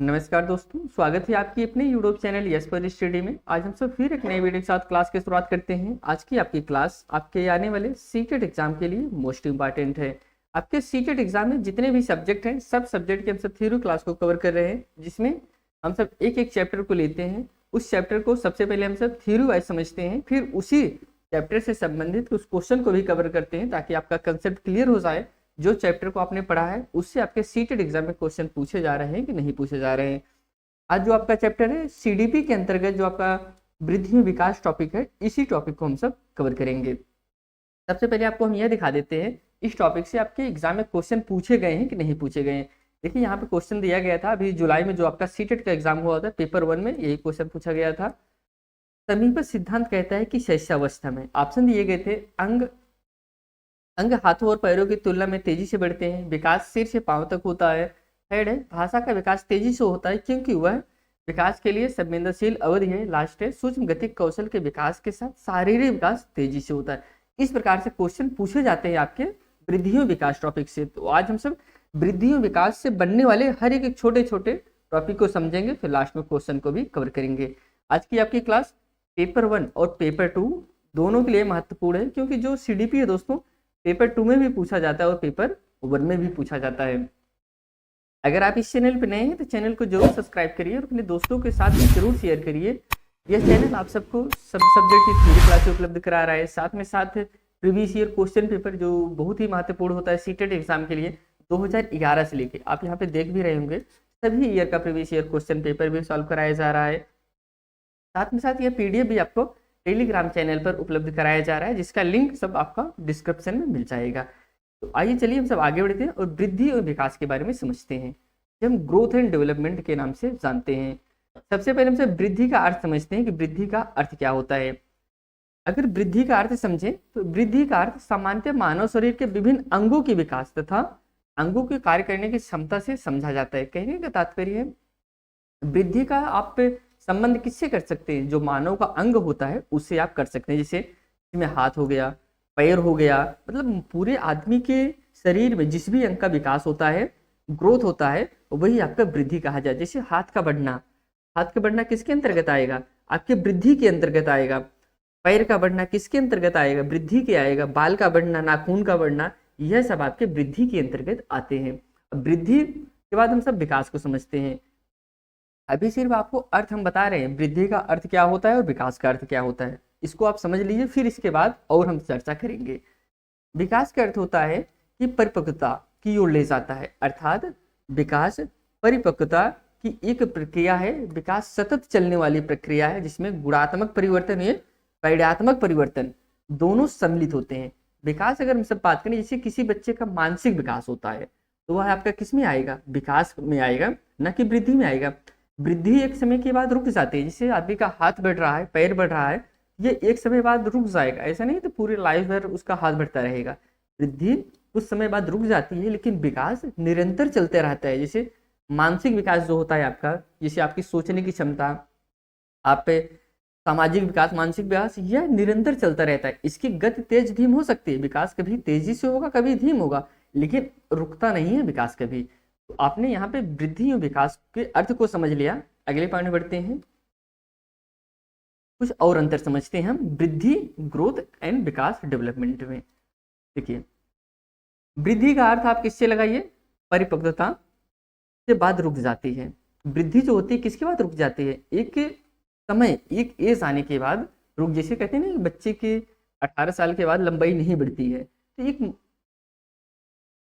नमस्कार दोस्तों, स्वागत है आपकी अपने यूट्यूब चैनल यस पर स्टडी में। आज हम सब फिर एक नए वीडियो के साथ क्लास की शुरुआत करते हैं। आज की आपकी क्लास आपके आने वाले सीटेट एग्जाम के लिए मोस्ट इंपॉर्टेंट है। आपके सीटेट एग्जाम में जितने भी सब्जेक्ट हैं, सब सब्जेक्ट के हम सब थ्योरी क्लास को कवर कर रहे हैं, जिसमें हम सब एक एक चैप्टर को लेते हैं। उस चैप्टर को सबसे पहले हम सब थ्योरी वाइज समझते हैं, फिर उसी चैप्टर से संबंधित उस क्वेश्चन को भी कवर करते हैं ताकि आपका कंसेप्ट क्लियर हो जाए। जो चैप्टर को आपने पढ़ा है उससे आपके सीटेट एग्जाम में क्वेश्चन पूछे जा रहे हैं कि नहीं पूछे जा रहे हैं। आज जो आपका चैप्टर है सीडीपी के अंतर्गत जो आपका वृद्धि में विकास टॉपिक है, इसी टॉपिक को हम सब कवर करेंगे। सबसे पहले आपको हम यह दिखा देते हैं इस टॉपिक से आपके एग्जाम में क्वेश्चन पूछे गए हैं कि नहीं पूछे गए हैं। देखिए यहाँ पे क्वेश्चन दिया गया था अभी जुलाई में जो आपका सीटेट का एग्जाम हुआ था, पेपर 1 में यही क्वेश्चन पूछा गया था। समीपन सिद्धांत कहता है कि शैशवावस्था में ऑप्शन दिए गए थे अंग हाथों और पैरों की तुलना में तेजी से बढ़ते हैं, विकास सिर से पांव तक होता है। थर्ड है भाषा का विकास तेजी से होता है क्योंकि वह विकास के लिए संवेदनशील अवधि है। लास्ट है सूक्ष्म गतिक कौशल के विकास के साथ शारीरिक विकास तेजी से होता है। इस प्रकार से क्वेश्चन पूछे जाते हैं आपके वृद्धि और विकास टॉपिक से। तो आज हम सब वृद्धि और विकास से बनने वाले हर एक छोटे छोटे टॉपिक को समझेंगे, फिर लास्ट में क्वेश्चन को भी कवर करेंगे। आज की आपकी क्लास पेपर 1 और पेपर 2 दोनों के लिए महत्वपूर्ण है, क्योंकि जो सीडीपी है दोस्तों पेपर 2 में भी पूछा जाता है और पेपर 1 में भी पूछा जाता है। अगर आप इस चैनल पर नए हैं तो चैनल को जरूर सब्सक्राइब करिए और अपने दोस्तों के साथ भी जरूर शेयर करिए। यह चैनल आप सबको सब सब्जेक्ट की थ्योरी क्लास उपलब्ध करा रहा है, साथ में साथ प्रीवियस ईयर क्वेश्चन पेपर जो बहुत ही महत्वपूर्ण होता है सीटेट एग्जाम के लिए 2011 से लेके आप यहाँ पे देख भी रहे होंगे, सभी ईयर का प्रीवियस ईयर क्वेश्चन पेपर भी सॉल्व कराया जा रहा है। साथ में साथ यह पीडीएफ भी आपको टेलीग्राम चैनल पर उपलब्ध कराया जा रहा है, जिसका लिंक सब आपका डिस्क्रिप्शन में मिल जाएगा। तो आइए चलिए हम सब आगे बढ़ते हैं और वृद्धि और विकास के बारे में समझते हैं, जो हम ग्रोथ एंड डेवलपमेंट के नाम से जानते हैं। सबसे पहले हम सब वृद्धि का अर्थ समझते हैं कि वृद्धि का अर्थ क्या होता है। अगर वृद्धि का अर्थ समझें तो वृद्धि का अर्थ सामान्यतः मानव शरीर के विभिन्न अंगों के विकास तथा अंगों के कार्य करने की क्षमता से समझा जाता है। कहने का तात्पर्य है वृद्धि का आप संबंध किससे कर सकते हैं, जो मानव का अंग होता है उससे आप कर सकते हैं। जैसे इसमें हाथ हो गया, पैर हो गया, मतलब पूरे आदमी के शरीर में जिस भी अंग का विकास होता है, ग्रोथ होता है, वही आपका वृद्धि कहा जाए। जैसे हाथ का बढ़ना किसके अंतर्गत आएगा, आपके वृद्धि के अंतर्गत आएगा। पैर का बढ़ना किसके अंतर्गत आएगा, वृद्धि के आएगा। बाल का बढ़ना, नाखून का बढ़ना, यह सब आपके वृद्धि के अंतर्गत आते हैं। वृद्धि के बाद हम सब विकास को समझते हैं। अभी सिर्फ आपको अर्थ हम बता रहे हैं, वृद्धि का अर्थ क्या होता है और विकास का अर्थ क्या होता है, इसको आप समझ लीजिए, फिर इसके बाद और हम चर्चा करेंगे। विकास का अर्थ होता है कि परिपक्वता की ओर ले जाता है, अर्थात विकास परिपक्वता की एक प्रक्रिया है। विकास सतत चलने वाली प्रक्रिया है, जिसमें गुणात्मक परिवर्तन या परिणात्मक परिवर्तन दोनों सम्मिलित होते हैं। विकास अगर हम सब बात करें, जैसे किसी बच्चे का मानसिक विकास होता है तो वह आपका किस में आएगा, विकास में आएगा, न कि वृद्धि में आएगा। वृद्धि एक समय के बाद रुक जाती है, जैसे आदमी का हाथ बढ़ रहा है, पैर बढ़ रहा है, ये एक समय बाद रुक जाएगा, ऐसा नहीं तो पूरे लाइफ भर उसका हाथ बढ़ता रहेगा। वृद्धि कुछ समय बाद रुक जाती है, लेकिन विकास निरंतर चलते रहता है। जैसे मानसिक विकास जो होता है आपका, जैसे आपकी सोचने की क्षमता, आप पे सामाजिक विकास, मानसिक विकास, यह निरंतर चलता रहता है। इसकी गति तेज धीम हो सकती है, विकास कभी तेजी से होगा कभी धीम होगा, लेकिन रुकता नहीं है विकास कभी। तो आपने यहाँ पे वृद्धि और विकास के अर्थ को समझ लिया। अगले पॉइंट में बढ़ते हैं, कुछ और अंतर समझते हैं हम वृद्धि, ग्रोथ एंड विकास डेवलपमेंट में। देखिए वृद्धि का अर्थ आप किससे लगाइए, परिपक्वता से बाद रुक जाती है। वृद्धि जो होती है किसके बाद रुक जाती है, एक समय, एक एज आने के बाद रुक। जैसे कहते हैं ना बच्चे के 18 साल के बाद लंबाई नहीं बढ़ती है, तो एक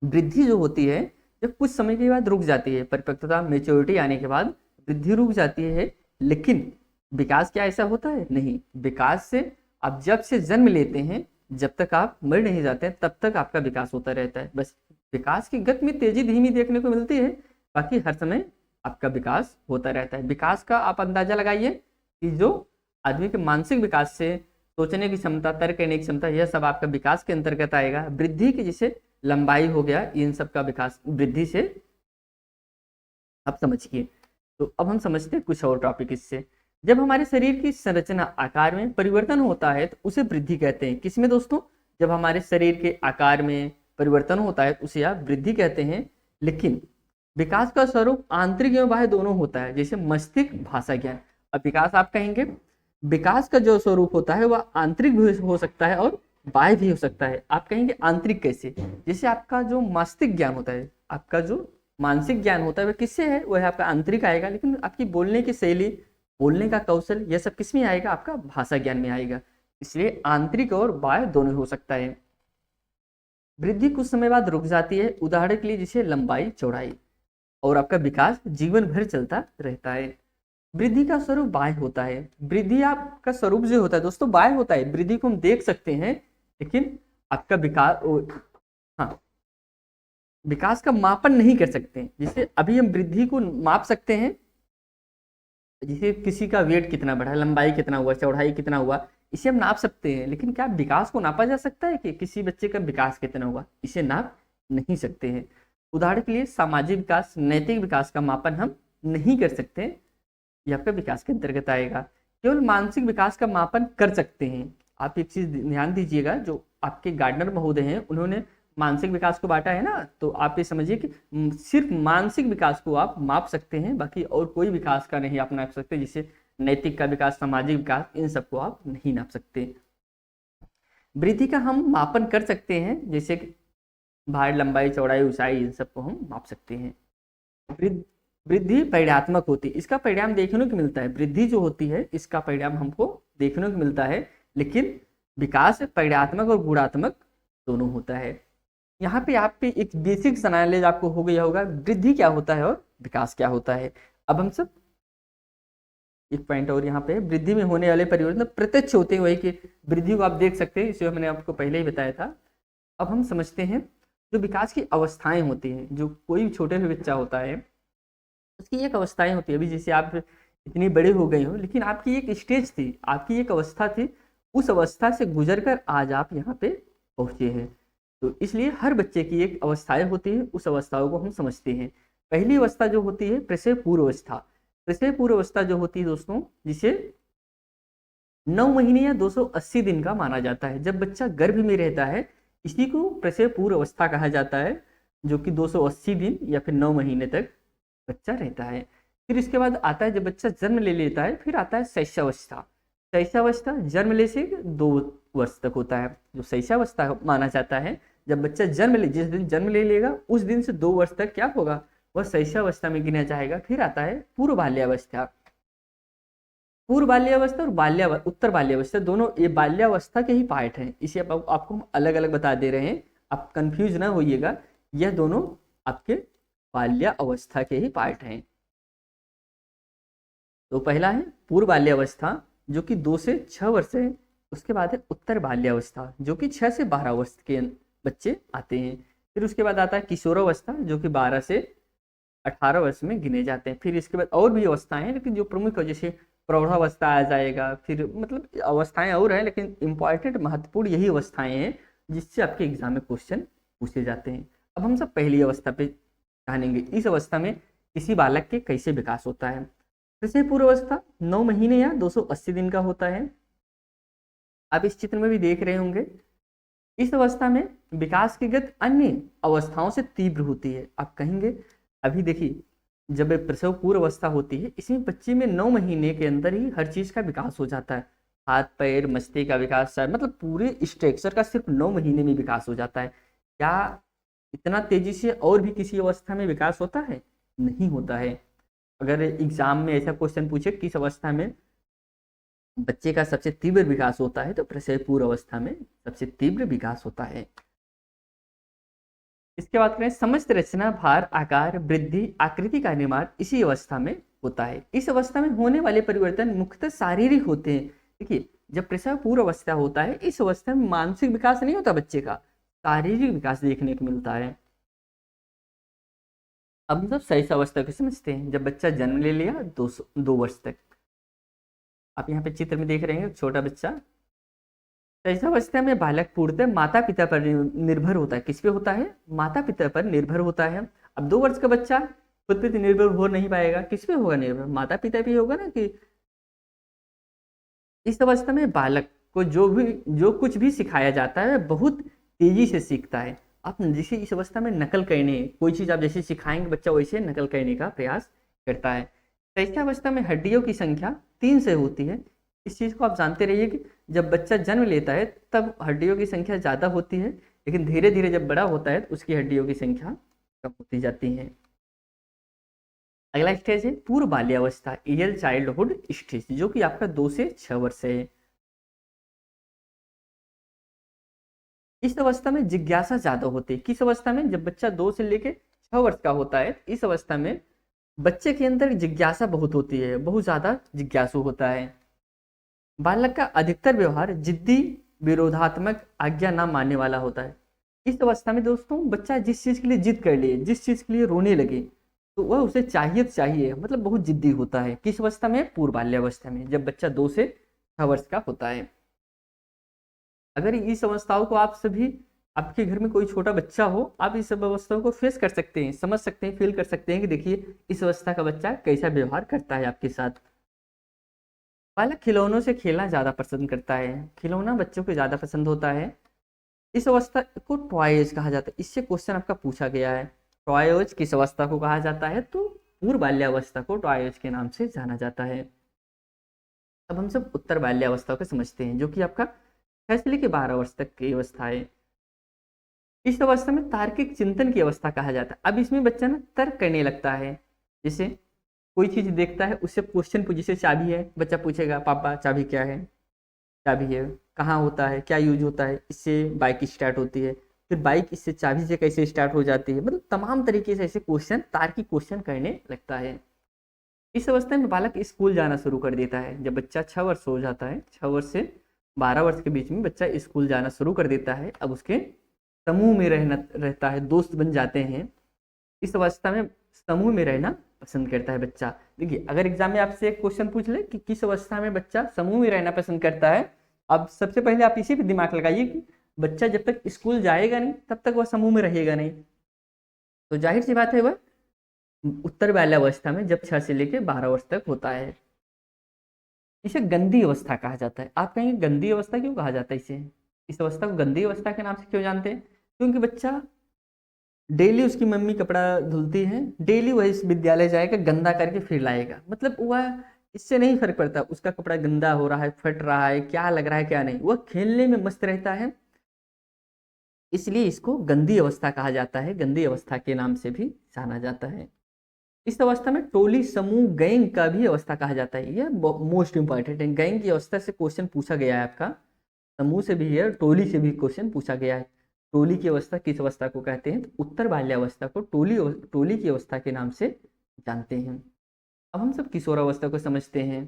वृद्धि जो होती है जब कुछ समय के बाद रुक जाती है, परिपक्वता मेच्योरिटी आने के बाद वृद्धि रुक जाती है। लेकिन विकास क्या ऐसा होता है, नहीं। विकास से आप जब से जन्म लेते हैं, जब तक आप मर नहीं जाते हैं, तब तक आपका विकास होता रहता है। बस विकास की गति में तेजी धीमी देखने को मिलती है, बाकी हर समय आपका विकास होता रहता है। विकास का आप अंदाजा लगाइए कि जो आदमी के मानसिक विकास से सोचने की क्षमता, तर्क करने की क्षमता, यह सब आपका विकास के अंतर्गत आएगा। वृद्धि की जैसे लंबाई हो गया, इन सब का विकास वृद्धि से आप समझिए। तो अब हम समझते हैं कुछ और टॉपिक इससे। जब हमारे शरीर की संरचना, आकार में परिवर्तन होता है तो उसे वृद्धि कहते हैं। किसमें दोस्तों, जब हमारे शरीर के आकार में परिवर्तन होता है तो उसे आप वृद्धि कहते हैं। लेकिन विकास का स्वरूप आंतरिक एवं बाह्य दोनों होता है, जैसे मस्तिष्क, भाषा, ज्ञान। अब विकास आप कहेंगे, विकास का जो स्वरूप होता है वह आंतरिक भी हो सकता है और बाह्य भी हो सकता है। आप कहेंगे आंतरिक कैसे? जैसे आपका जो मस्तिष्क ज्ञान होता है, आपका जो मानसिक ज्ञान होता है वह किससे है? वह आपका आंतरिक आएगा, लेकिन आपकी बोलने की शैली, बोलने का कौशल, यह सब किस में आएगा? आपका भाषा ज्ञान में आएगा। इसलिए आंतरिक और बाह्य दोनों हो सकता है। वृद्धि कुछ समय बाद रुक जाती है, उदाहरण के लिए जैसे लंबाई, चौड़ाई, और आपका विकास जीवन भर चलता रहता है। वृद्धि का स्वरूप बाह्य होता है। वृद्धि आपका स्वरूप जो होता है दोस्तों बाह्य होता है। वृद्धि को हम देख सकते हैं, लेकिन आपका विकास, हाँ, विकास का मापन नहीं कर सकते। जैसे अभी हम वृद्धि को माप सकते हैं, जैसे किसी का वेट कितना बढ़ा, लंबाई कितना हुआ, चौड़ाई कितना हुआ, इसे हम नाप सकते हैं। लेकिन क्या विकास को नापा जा सकता है कि किसी बच्चे का विकास कितना हुआ? इसे नाप नहीं सकते हैं। उदाहरण के लिए सामाजिक विकास, नैतिक विकास का मापन हम नहीं कर सकते, यह आपका विकास के अंतर्गत आएगा। केवल मानसिक विकास का मापन कर सकते हैं। आप एक चीज ध्यान दीजिएगा, जो आपके गार्डनर महोदय हैं उन्होंने मानसिक विकास को बांटा है ना, तो आप ये समझिए कि सिर्फ मानसिक विकास को आप माप सकते हैं, बाकी और कोई विकास का नहीं आप नाप सकते। जैसे नैतिक का विकास, सामाजिक विकास, इन सबको आप नहीं नाप सकते। वृद्धि का हम मापन कर सकते हैं, जैसे कि भार, लंबाई, चौड़ाई, ऊंचाई, इन सबको हम माप सकते हैं। वृद्धि परिणात्मक होती है, इसका परिणाम देखने को मिलता है। वृद्धि जो होती है इसका परिणाम हमको देखने को मिलता है, लेकिन विकास परिणात्मक और गुणात्मक दोनों होता है। यहाँ पे आप पे एक बेसिक नॉलेज आपको हो गया होगा, वृद्धि क्या होता है और विकास क्या होता है। अब हम सब एक पॉइंट और यहाँ पे, वृद्धि में होने वाले परिवर्तन प्रत्यक्ष होते हैं, वही कि वृद्धि को आप देख सकते हैं, इसे मैंने आपको पहले ही बताया था। अब हम समझते हैं जो विकास की अवस्थाएं होती हैं, जो कोई छोटे भी बच्चा होता है उसकी एक अवस्थाएं होती है। अभी जैसे आप इतनी बड़े हो गए हो, लेकिन आपकी एक स्टेज थी, आपकी एक अवस्था थी, उस अवस्था से गुजर कर आज आप यहाँ पे पहुंचे हैं। तो इसलिए हर बच्चे की एक अवस्थाएं होती है, उस अवस्थाओं को हम समझते हैं। पहली अवस्था जो होती है प्रसव पूर्व अवस्था। प्रसव पूर्व अवस्था जो होती है दोस्तों, जिसे 9 महीने या 280 दिन का माना जाता है। जब बच्चा गर्भ में रहता है, इसी को प्रसव पूर्व अवस्था कहा जाता है, जो कि 280 दिन या फिर 9 महीने तक बच्चा रहता है। फिर इसके बाद आता है जब बच्चा जन्म ले लेता है, फिर आता है शैशवावस्था। शैशवावस्था जन्म ले से 2 वर्ष तक होता है, जो शैशवावस्था माना जाता है। जब बच्चा जिस दिन जन्म ले लेगा उस दिन से 2 वर्ष तक क्या होगा, वह शैशवावस्था में गिना जाएगा। फिर आता है पूर्व बाल्यावस्था। पूर्व बाल्यावस्था और उत्तर बाल्यावस्था, दोनों ये बाल्यावस्था के ही पार्ट हैं। इसे आपको हम अलग अलग बता दे रहे हैं, आप कंफ्यूज ना होइएगा। यह दोनों आपके बाल्यावस्था के ही पार्ट हैं। तो पहला है पूर्व बाल्यावस्था, जो कि 2 से 6 वर्ष है। उसके बाद है उत्तर बाल्यावस्था, जो कि 6 से 12 वर्ष के बच्चे आते हैं। फिर उसके बाद आता है किशोरावस्था, जो कि 12 से 18 वर्ष में गिने जाते हैं। फिर इसके बाद और भी अवस्थाएं हैं, लेकिन जो प्रमुख है जैसे प्रौढ़ावस्था आ जाएगा। फिर मतलब अवस्थाएं और हैं, लेकिन इंपॉर्टेंट महत्वपूर्ण यही अवस्थाएं हैं जिससे आपके एग्जाम में क्वेश्चन पूछे जाते हैं। अब हम सब पहली अवस्था पे जानेंगे। इस अवस्था में किसी बालक के कैसे विकास होता है। प्रसव पूर्व अवस्था 9 महीने या 280 दिन का होता है। आप इस चित्र में भी देख रहे होंगे। इस अवस्था में विकास की गति अन्य अवस्थाओं से तीव्र होती है। आप कहेंगे अभी देखिए, जब प्रसव पूर्व अवस्था होती है, इसमें बच्चे में 9 महीने के अंदर ही हर चीज का विकास हो जाता है। हाथ पैर मस्तिष्क का विकास, मतलब पूरे स्ट्रक्चर का सिर्फ 9 महीने में विकास हो जाता है। क्या इतना तेजी से और भी किसी अवस्था में विकास होता है? नहीं होता है। अगर एग्जाम में ऐसा क्वेश्चन पूछे किस अवस्था में बच्चे का सबसे तीव्र विकास होता है, तो प्रसव पूर्व अवस्था में सबसे तीव्र विकास होता है। इसके बाद करें समस्त रचना, भार, आकार, वृद्धि, आकृति का निर्माण इसी अवस्था में होता है। इस अवस्था में होने वाले परिवर्तन मुख्यतः शारीरिक होते हैं। देखिए, जब प्रसव पूर्व अवस्था होता है, इस अवस्था में मानसिक विकास नहीं होता बच्चे का, शारीरिक विकास देखने को मिलता है। अब हम सब शैशवावस्था को समझते हैं। जब बच्चा जन्म ले लिया 2 वर्ष तक, आप यहाँ पे चित्र में देख रहे हैं छोटा बच्चा। शैशवावस्था में बालक पूर्णतः माता पिता पर निर्भर होता है। किस पे होता है? माता पिता पर निर्भर होता है। अब 2 वर्ष का बच्चा खुद पे निर्भर हो नहीं पाएगा, किस पे होगा निर्भर? माता पिता पे होगा ना। कि इस अवस्था में बालक को जो कुछ भी सिखाया जाता है बहुत तेजी से सीखता है। आप जैसे इस अवस्था में नकल करने, कोई चीज़ आप जैसे सिखाएंगे बच्चा वैसे नकल करने का प्रयास करता है। शैशव अवस्था में हड्डियों की संख्या 3 से होती है। इस चीज़ को आप जानते रहिए कि जब बच्चा जन्म लेता है तब हड्डियों की संख्या ज़्यादा होती है, लेकिन धीरे धीरे जब बड़ा होता है तो उसकी हड्डियों की संख्या कम होती जाती है। अगला स्टेज है पूर्व बाल्यावस्था, एयरली चाइल्डहुड स्टेज, जो कि आपका 2 से 6 वर्ष है। इस अवस्था में जिज्ञासा ज्यादा होती है। किस अवस्था में? जब बच्चा 2 से लेके 6 वर्ष का होता है, इस अवस्था में बच्चे के अंदर जिज्ञासा बहुत होती है, बहुत ज्यादा जिज्ञासु होता है। बालक का अधिकतर व्यवहार जिद्दी, विरोधात्मक, आज्ञा ना मानने वाला होता है। इस अवस्था में दोस्तों बच्चा जिस चीज के लिए जिद कर ले, जिस चीज के लिए रोने लगे, तो वह उसे चाहिए तो चाहिए, मतलब बहुत जिद्दी होता है। किस अवस्था में? पूर्व बाल्यावस्था में, जब बच्चा 2 से 6 वर्ष का होता है। अगर इस अवस्थाओं को आप सभी, आपके घर में कोई छोटा बच्चा हो, आप इस सब अवस्थाओं को फेस कर सकते हैं, समझ सकते हैं, फील कर सकते हैं कि देखिए इस अवस्था का बच्चा कैसा व्यवहार करता है आपके साथ। बालक खिलौनों से खेलना ज्यादा पसंद करता है। खिलौना बच्चों को ज्यादा पसंद होता है। इस अवस्था को टॉय एज कहा जाता है। इससे क्वेश्चन आपका पूछा गया है। टॉय एज किस अवस्था को कहा जाता है? तो पूर्व बाल्यावस्था को टॉय एज के नाम से जाना जाता है। अब हम सब उत्तर बाल्यावस्था को समझते हैं, जो कि आपका 6 से लेकर 12 वर्ष तक की अवस्था है। इस अवस्था में तार्किक चिंतन की अवस्था कहा जाता है। अब इसमें बच्चा ना तर्क करने लगता है। जैसे कोई चीज देखता है, उससे क्वेश्चन पूछ, जैसे चाबी है, बच्चा पूछेगा पापा चाबी क्या है, चाबी है कहाँ होता है, क्या यूज होता है, इससे बाइक स्टार्ट होती है, फिर बाइक इससे चाबी से कैसे स्टार्ट हो जाती है। मतलब तमाम तरीके से ऐसे क्वेश्चन, तार्किक क्वेश्चन करने लगता है। इस अवस्था में बालक स्कूल जाना शुरू कर देता है। जब बच्चा 6 वर्ष हो जाता है, 6 वर्ष से 12 वर्ष के बीच में बच्चा स्कूल जाना शुरू कर देता है। अब उसके समूह में रहना रहता है, दोस्त बन जाते हैं। इस अवस्था में समूह में रहना पसंद करता है बच्चा। देखिए अगर एग्जाम में आपसे एक क्वेश्चन पूछ ले कि किस अवस्था में बच्चा समूह में रहना पसंद करता है, अब सबसे पहले आप इसी पे दिमाग लगाइए कि बच्चा जब तक स्कूल जाएगा नहीं तब तक वह समूह में रहेगा नहीं। तो जाहिर सी बात है वह उत्तर बाल्यावस्था में जब 6 से लेकर 12 वर्ष तक होता है। इसे गंदी अवस्था कहा जाता है। आप कहेंगे गंदी अवस्था क्यों कहा जाता है इसे? इस अवस्था को गंदी अवस्था के नाम से क्यों जानते हैं? क्योंकि बच्चा डेली, उसकी मम्मी कपड़ा धुलती है, डेली वह इस विद्यालय जाएगा, गंदा करके फिर लाएगा। मतलब वह, इससे नहीं फर्क पड़ता उसका कपड़ा गंदा हो रहा है, फट रहा है, क्या लग रहा है क्या नहीं, वह खेलने में मस्त रहता है। इसलिए इसको गंदी अवस्था कहा जाता है, गंदी अवस्था के नाम से भी जाना जाता है। इस अवस्था में टोली, समूह, गैंग का भी अवस्था कहा जाता है। यह मोस्ट इंपॉर्टेंट है। गैंग की अवस्था से क्वेश्चन पूछा गया है आपका, समूह से भी है, टोली से भी क्वेश्चन पूछा गया है। टोली की अवस्था किस अवस्था को कहते हैं? तो उत्तर बाल्यावस्था को टोली टोली की अवस्था के नाम से जानते हैं। अब हम सब किशोरावस्था को समझते हैं।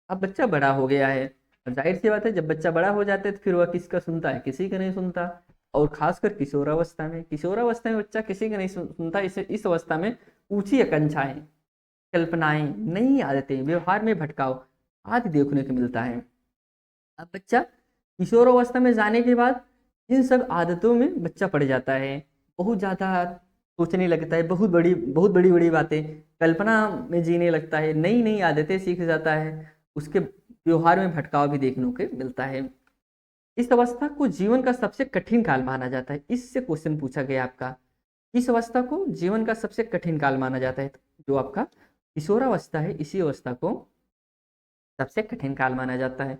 अब बच्चा बड़ा हो गया है, और जाहिर सी बात है जब बच्चा बड़ा हो जाता है तो फिर वह किसका सुनता है? किसी का नहीं सुनता। और खासकर किशोरावस्था में, किशोरावस्था में बच्चा किसी का नहीं सुनता। इस अवस्था में ऊंची आकांक्षाएं, कल्पनाएं, नई आदतें, व्यवहार में भटकाव आदि देखने को मिलता है। अब बच्चा किशोरावस्था में जाने के बाद इन सब आदतों में बच्चा पड़ जाता है। बहुत ज़्यादा सोचने लगता है, बहुत बड़ी बड़ी बातें, कल्पना में जीने लगता है, नई नई आदतें सीख जाता है। उसके व्यवहार में भटकाव भी देखने को मिलता है। इस अवस्था को जीवन का सबसे कठिन काल माना जाता है। इससे क्वेश्चन पूछा गया आपका, इस अवस्था को जीवन का सबसे कठिन काल माना जाता है। जो आपका किशोरावस्था है, इसी अवस्था को सबसे कठिन काल माना जाता है।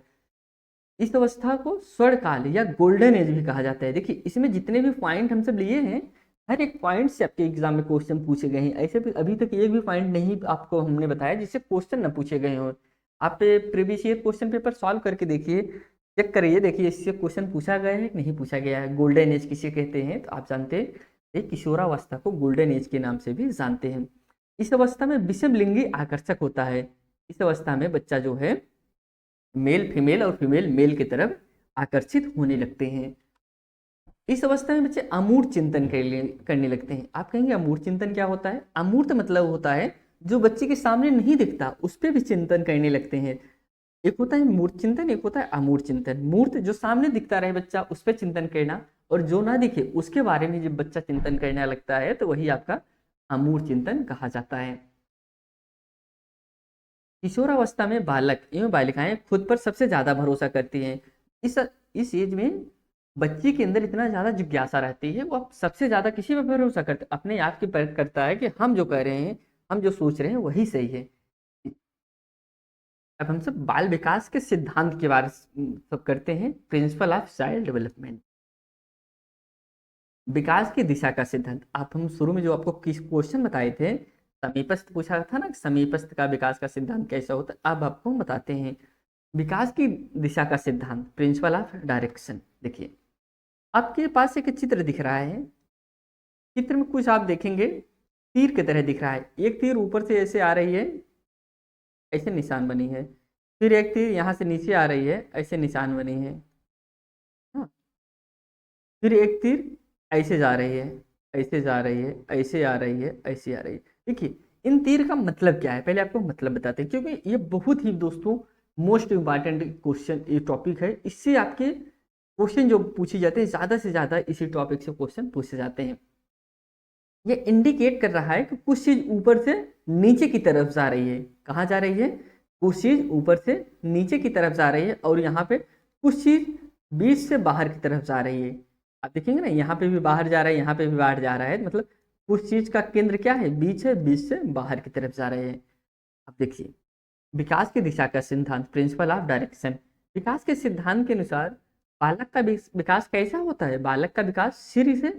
इस अवस्था को स्वर्ण काल या गोल्डन एज भी कहा जाता है। देखिए इसमें जितने भी पॉइंट हम सब लिए हैं, हर एक पॉइंट से आपके एग्जाम में क्वेश्चन पूछे गए हैं। ऐसे भी अभी तक एक भी पॉइंट नहीं आपको हमने बताया जिससे क्वेश्चन न पूछे गए हो। आप previous year question paper solve करके देखिए, चेक करिए, देखिए इससे क्वेश्चन पूछा गया है कि नहीं पूछा गया है। गोल्डन एज किसे कहते हैं? तो आप जानते हैं ये किशोरावस्था को गोल्डन एज के नाम से भी जानते हैं। इस अवस्था में विषम लिंगी आकर्षक होता है। इस अवस्था में बच्चा जो है मेल फीमेल और फीमेल मेल की तरफ आकर्षित होने लगते हैं। इस अवस्था में बच्चे अमूर्त चिंतन करने लगते हैं। आप कहेंगे अमूर्त चिंतन क्या होता है? अमूर्त मतलब होता है जो बच्चे के सामने नहीं दिखता, उस पर भी चिंतन करने लगते हैं। एक होता है मूर्त चिंतन, एक होता है अमूर्त चिंतन। मूर्त जो सामने दिखता रहे बच्चा, उस पर चिंतन करना, और जो ना दिखे उसके बारे में जब बच्चा चिंतन करने लगता है तो वही आपका अमूर्त चिंतन कहा जाता है। किशोरावस्था में बालक एवं बालिकाएं खुद पर सबसे ज्यादा भरोसा करती हैं। इस एज में बच्चे के अंदर इतना ज़्यादा जिज्ञासा रहती है, वो अब सबसे ज़्यादा किसी पे भरोसा करता, अपने आप की परख करता है कि हम जो कह रहे हैं, हम जो सोच रहे हैं वही सही है। अब हम सब बाल विकास के सिद्धांत के बारे सब करते हैं, प्रिंसिपल ऑफ चाइल्ड डेवलपमेंट, विकास की दिशा का सिद्धांत। आप हम शुरू में जो आपको किस क्वेश्चन बताए थे, समीपस्थ पूछा था ना, समीपस्थ का विकास का सिद्धांत कैसा होता है, अब आपको बताते हैं विकास की दिशा का सिद्धांत, प्रिंसिपल ऑफ डायरेक्शन। देखिए आपके पास एक चित्र दिख रहा है, चित्र में कुछ आप देखेंगे तीर की तरह दिख रहा है, एक तीर ऊपर से ऐसे आ रही है, ऐसे निशान बनी है, फिर एक तीर यहाँ से नीचे आ रही है, ऐसे निशान बनी है, हाँ। फिर एक तीर ऐसे जा रही है, ऐसे जा रही है, ऐसे आ रही है, ऐसे आ रही है। देखिए इन तीर का मतलब क्या है, पहले आपको मतलब बताते हैं, क्योंकि ये बहुत ही दोस्तों मोस्ट इंपॉर्टेंट क्वेश्चन, ये टॉपिक है, इससे आपके क्वेश्चन जो पूछे जाते हैं ज़्यादा से ज़्यादा इसी टॉपिक से क्वेश्चन पूछे जाते हैं। ये इंडिकेट कर रहा है कि कुछ चीज़ ऊपर से नीचे की तरफ जा रही है, कहाँ जा रही है, कुछ चीज़ ऊपर से नीचे की तरफ जा रही है, और यहाँ पे कुछ चीज़ बीच से बाहर की तरफ जा रही है। आप देखेंगे ना, यहाँ पे भी बाहर जा रहा है, यहाँ पे भी बाहर जा रहा है, मतलब कुछ चीज़ का केंद्र क्या है, बीच है, बीच से बाहर की तरफ जा रहे हैं। अब देखिए विकास की दिशा का सिद्धांत, प्रिंसिपल ऑफ डायरेक्शन, विकास के सिद्धांत के अनुसार बालक का विकास कैसा होता है, बालक का विकास सिर से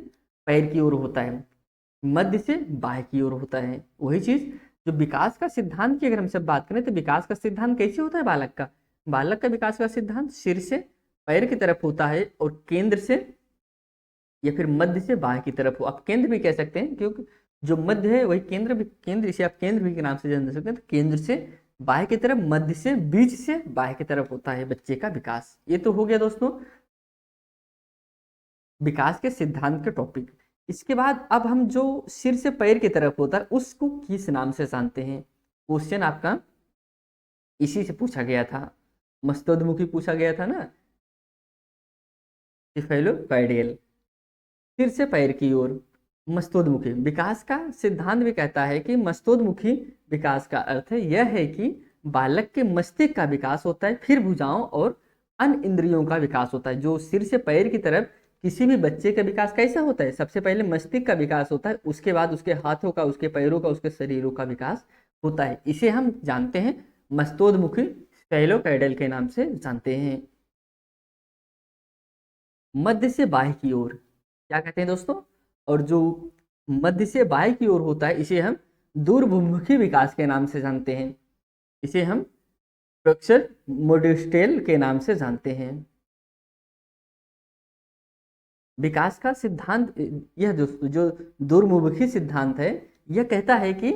पैर की ओर होता है, मध्य से बाएं की ओर होता है। वही चीज जो विकास का सिद्धांत की अगर हम सब बात करें, तो विकास का सिद्धांत कैसे होता है बालक का विकास का सिद्धांत सिर से पैर की तरफ होता है, और केंद्र से या फिर मध्य से बाएं की तरफ हो, आप केंद्र भी कह सकते हैं, क्योंकि जो मध्य है वही केंद्र भी, केंद्र इसे आप केंद्र भी के नाम से जान सकते हैं। तो केंद्र से बाएं की तरफ, मध्य से, बीच से बाएं की तरफ होता है बच्चे का विकास। ये तो हो गया दोस्तों विकास के सिद्धांत के टॉपिक। इसके बाद अब हम जो सिर से पैर की तरफ होता है उसको किस नाम से जानते हैं, क्वेश्चन आपका इसी से पूछा गया था, मस्तोद्मुखी पूछा गया था ना, सिफेलोकाइडियल, सिर से पैर की ओर मस्तोद्मुखी। विकास का सिद्धांत भी कहता है कि मस्तोद्मुखी विकास का अर्थ यह है कि बालक के मस्तिष्क का विकास होता है, फिर भुजाओं और अन्य इंद्रियों का विकास होता है। जो सिर से पैर की तरफ किसी भी बच्चे का विकास कैसा होता है, सबसे पहले मस्तिष्क का विकास होता है, उसके बाद उसके हाथों का, उसके पैरों का, उसके शरीरों का विकास होता है। इसे हम जानते हैं मस्तोद्मुखी स्फेलोकाइडल के नाम से जानते हैं। मध्य से बाएं की ओर क्या कहते हैं दोस्तों, और जो मध्य से बाएं की ओर होता है इसे हम दूरभुमुखी विकास के नाम से जानते हैं, इसे हम प्रोक्सर मोडिस्टेल के नाम से जानते हैं। विकास का सिद्धांत यह जो दूरमुखी सिद्धांत है, यह कहता है कि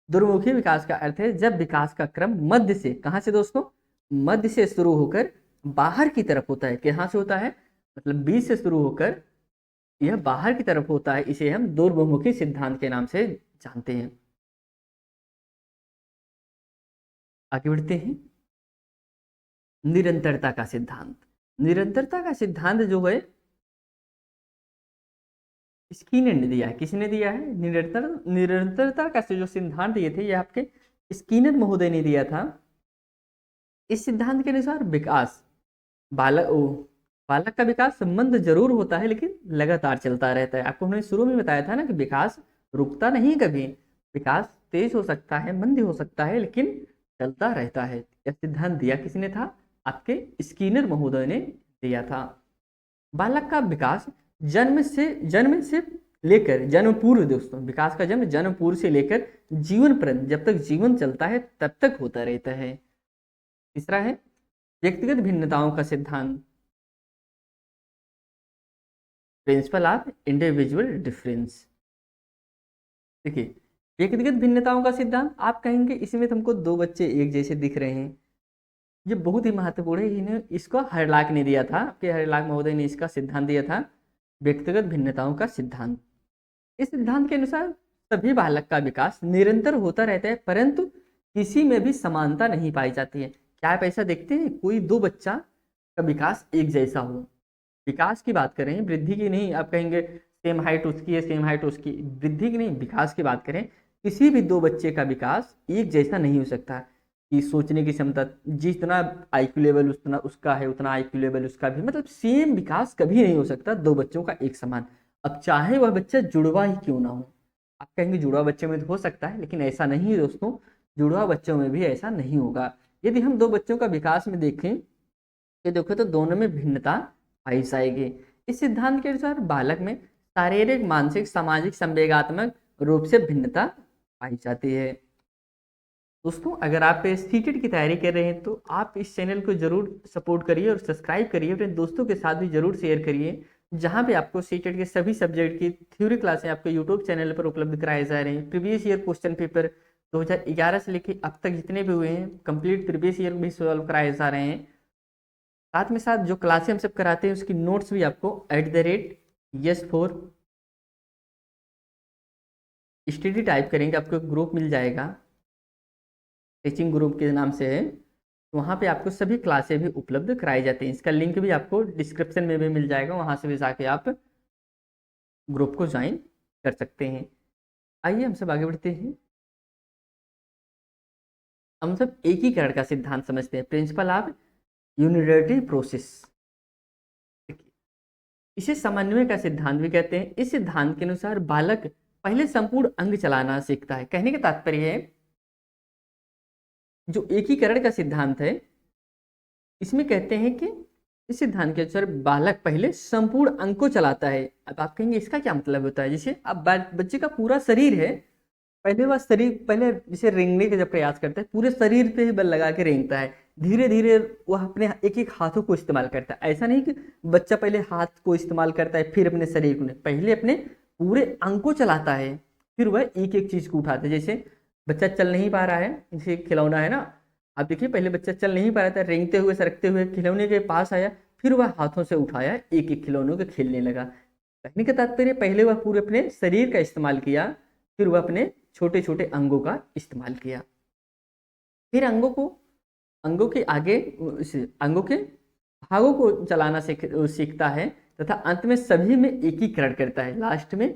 दूरमुखी विकास का अर्थ है जब विकास का क्रम मध्य से, कहाँ से दोस्तों, मध्य से शुरू होकर बाहर की तरफ होता है। कहाँ से होता है, मतलब बीच से शुरू होकर यह बाहर की तरफ होता है, इसे हम दूरमुखी सिद्धांत के नाम से जानते हैं। आगे बढ़ते हैं, निरंतरता का सिद्धांत। निरंतरता का सिद्धांत जो है स्किनर ने दिया है, किसने दिया है, निरंतरता का जो सिद्धांत ये थे, ये आपके स्किनर महोदय ने दिया था। इस सिद्धांत के अनुसार विकास बालक का विकास मंद जरूर होता है, लेकिन लगातार चलता रहता है। आपको हमने शुरू में बताया था ना कि विकास रुकता नहीं कभी, विकास तेज हो सकता है, मंद हो सकता है, लेकिन चलता रहता है। यह सिद्धांत दिया किसने था, आपके स्किनर महोदय ने दिया था। बालक का विकास जन्म से लेकर जन्म पूर्व, दोस्तों विकास का जन्म पूर्व से लेकर जीवन पर्यंत, जब तक जीवन चलता है तब तक होता रहता है। तीसरा है व्यक्तिगत भिन्नताओं का सिद्धांत, प्रिंसिपल ऑफ इंडिविजुअल डिफरेंस। देखिए व्यक्तिगत भिन्नताओं का सिद्धांत, आप कहेंगे इसमें तुमको दो बच्चे एक जैसे दिख रहे हैं, ये बहुत ही महत्वपूर्ण है। इन्हें इसको हरलाक ने दिया था, कि हरलाक महोदय ने इसका सिद्धांत दिया था, व्यक्तिगत भिन्नताओं का सिद्धांत। इस सिद्धांत के अनुसार सभी बालक का विकास निरंतर होता रहता है, परंतु किसी में भी समानता नहीं पाई जाती है। क्या आप ऐसा देखते हैं कोई दो बच्चा का विकास एक जैसा हो, विकास की बात करें, वृद्धि की नहीं, आप कहेंगे सेम हाइट उसकी है, सेम हाइट उसकी, वृद्धि की नहीं, विकास की बात करें, किसी भी दो बच्चे का विकास एक जैसा नहीं हो सकता। कि सोचने की क्षमता, जितना आईक्यू लेवल उतना उसका है उतना आईक्यू लेवल उसका भी, मतलब सेम विकास कभी नहीं हो सकता दो बच्चों का एक समान। अब चाहे वह बच्चा जुड़वा ही क्यों ना हो। आप कहेंगे जुड़वा बच्चे में तो हो सकता है, लेकिन ऐसा नहीं है दोस्तों, जुड़वा बच्चों में भी ऐसा नहीं होगा। यदि हम दो बच्चों का विकास में देखें कि देखो तो दोनों में भिन्नता पाई जाएगी। इस सिद्धांत के अनुसार बालक में शारीरिक, मानसिक, सामाजिक, संवेगात्मक रूप से भिन्नता पाई जाती है। दोस्तों अगर आप सीटेट की तैयारी कर रहे हैं तो आप इस चैनल को जरूर सपोर्ट करिए और सब्सक्राइब करिए, अपने दोस्तों के साथ भी जरूर शेयर करिए, जहां पे आपको सीटेट के सभी सब्जेक्ट की थ्योरी क्लासें आपको यूट्यूब चैनल पर उपलब्ध कराए जा रहे हैं। प्रीवियस ईयर क्वेश्चन पेपर 2011 से लेकर अब तक जितने भी हुए हैं कंप्लीट प्रीवियस ईयर भी सॉल्व कराए जा रहे हैं। साथ में साथ जो क्लासें हम सब कराते हैं उसकी नोट्स भी आपको @yes4 स्टडी टाइप करेंगे, आपको एक ग्रुप मिल जाएगा, टीचिंग ग्रुप के नाम से है। वहाँ पे आपको सभी क्लासें भी उपलब्ध कराई जाती हैं। इसका लिंक भी आपको डिस्क्रिप्शन में भी मिल जाएगा, वहाँ से भी जाके आप ग्रुप को ज्वाइन कर सकते हैं। आइए हम सब आगे बढ़ते हैं। हम सब एकीकरण का सिद्धांत समझते हैं, प्रिंसिपल ऑफ यूनिटरी प्रोसेस। इसे समन्वय का सिद्धांत भी कहते हैं। इस सिद्धांत के अनुसार बालक पहले संपूर्ण अंग चलाना सीखता है। कहने का तात्पर्य है जो एकीकरण का सिद्धांत है इसमें कहते हैं कि इस सिद्धांत के अनुसार बालक पहले संपूर्ण अंग को चलाता है। अब आप कहेंगे इसका क्या मतलब होता है। जैसे अब बच्चे का पूरा शरीर है, पहले वह शरीर पहले जैसे रेंगने का जब प्रयास करता है पूरे शरीर पे ही बल लगा के रेंगता है, धीरे धीरे वह अपने एक एक हाथों को इस्तेमाल करता है। ऐसा नहीं कि बच्चा पहले हाथ को इस्तेमाल करता है फिर अपने शरीर को नहीं, पहले अपने पूरे अंग को चलाता है फिर वह एक एक चीज को उठाता है। जैसे बच्चा चल नहीं पा रहा है, जैसे खिलौना है ना, आप देखिए पहले बच्चा चल नहीं पा रहा था, रेंगते हुए सरकते हुए खिलौने के पास आया, फिर वह हाथों से उठाया, एक एक खिलौनों के खेलने लगा। कहने का तात्पर्य पहले वह पूरे अपने शरीर का इस्तेमाल किया, फिर वह अपने छोटे छोटे अंगों का इस्तेमाल किया, फिर अंगों के आगे अंगों के भागों को चलाना सीखता है तथा अंत में सभी में एकीकरण करता है। लास्ट में